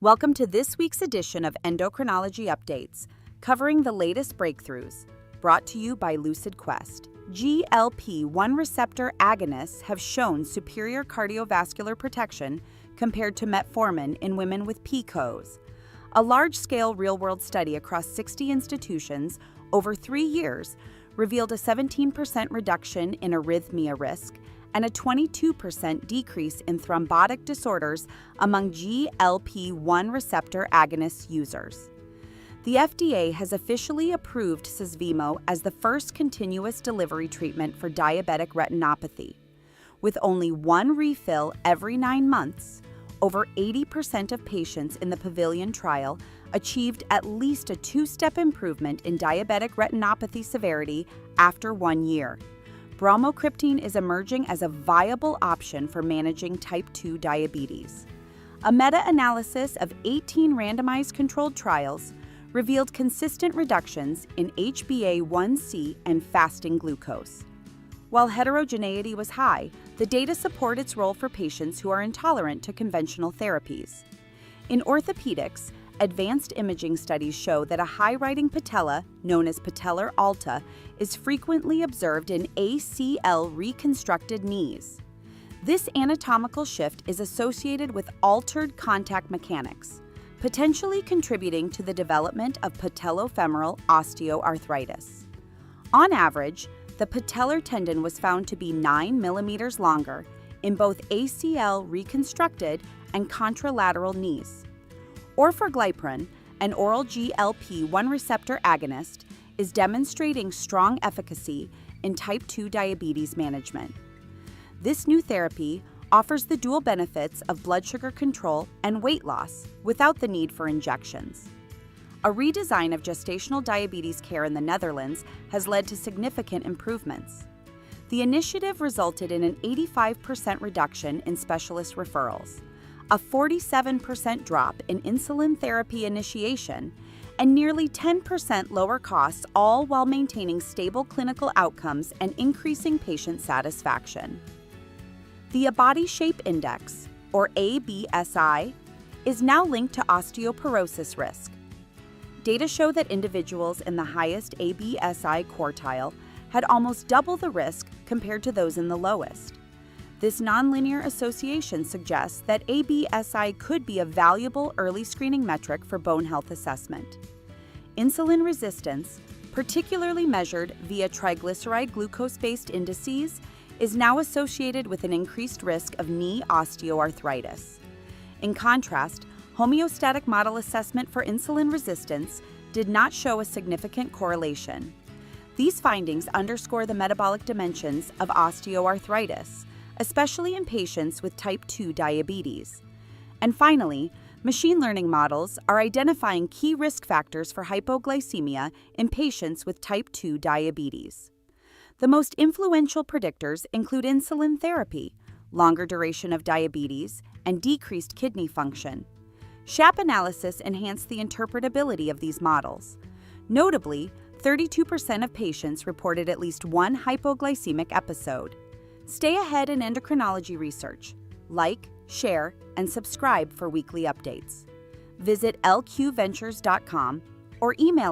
Welcome to this week's edition of Endocrinology Updates, covering the latest breakthroughs, brought to you by Lucid Quest. GLP-1 receptor agonists have shown superior cardiovascular protection compared to metformin in women with PCOS. A large-scale real-world study across 60 institutions over 3 years revealed a 17% reduction in arrhythmia risk and a 22% decrease in thrombotic disorders among GLP-1 receptor agonist users. The FDA has officially approved Susvimo as the first continuous delivery treatment for diabetic retinopathy. With only one refill every 9 months, over 80% of patients in the Pavilion trial achieved at least a 2-step improvement in diabetic retinopathy severity after 1 year. Bromocriptine is emerging as a viable option for managing type 2 diabetes. A meta-analysis of 18 randomized controlled trials revealed consistent reductions in HbA1c and fasting glucose. While heterogeneity was high, the data support its role for patients who are intolerant to conventional therapies. In orthopedics, advanced imaging studies show that a high-riding patella, known as patellar alta, is frequently observed in ACL reconstructed knees. This anatomical shift is associated with altered contact mechanics, potentially contributing to the development of patellofemoral osteoarthritis. On average, the patellar tendon was found to be 9 millimeters longer in both ACL reconstructed and contralateral knees. Orforglipron, an oral GLP-1 receptor agonist, is demonstrating strong efficacy in type 2 diabetes management. This new therapy offers the dual benefits of blood sugar control and weight loss without the need for injections. A redesign of gestational diabetes care in the Netherlands has led to significant improvements. The initiative resulted in an 85% reduction in specialist referrals, a 47% drop in insulin therapy initiation, and nearly 10% lower costs, all while maintaining stable clinical outcomes and increasing patient satisfaction. The Body Shape Index, or ABSI, is now linked to osteoporosis risk. Data show that individuals in the highest ABSI quartile had almost double the risk compared to those in the lowest. This nonlinear association suggests that ABSI could be a valuable early screening metric for bone health assessment. Insulin resistance, particularly measured via triglyceride glucose-based indices, is now associated with an increased risk of knee osteoarthritis. In contrast, homeostatic model assessment for insulin resistance did not show a significant correlation. These findings underscore the metabolic dimensions of osteoarthritis, especially in patients with type 2 diabetes. And finally, machine learning models are identifying key risk factors for hypoglycemia in patients with type 2 diabetes. The most influential predictors include insulin therapy, longer duration of diabetes, and decreased kidney function. SHAP analysis enhanced the interpretability of these models. Notably, 32% of patients reported at least one hypoglycemic episode. Stay ahead in endocrinology research. Like, share, and subscribe for weekly updates. Visit lqventures.com or email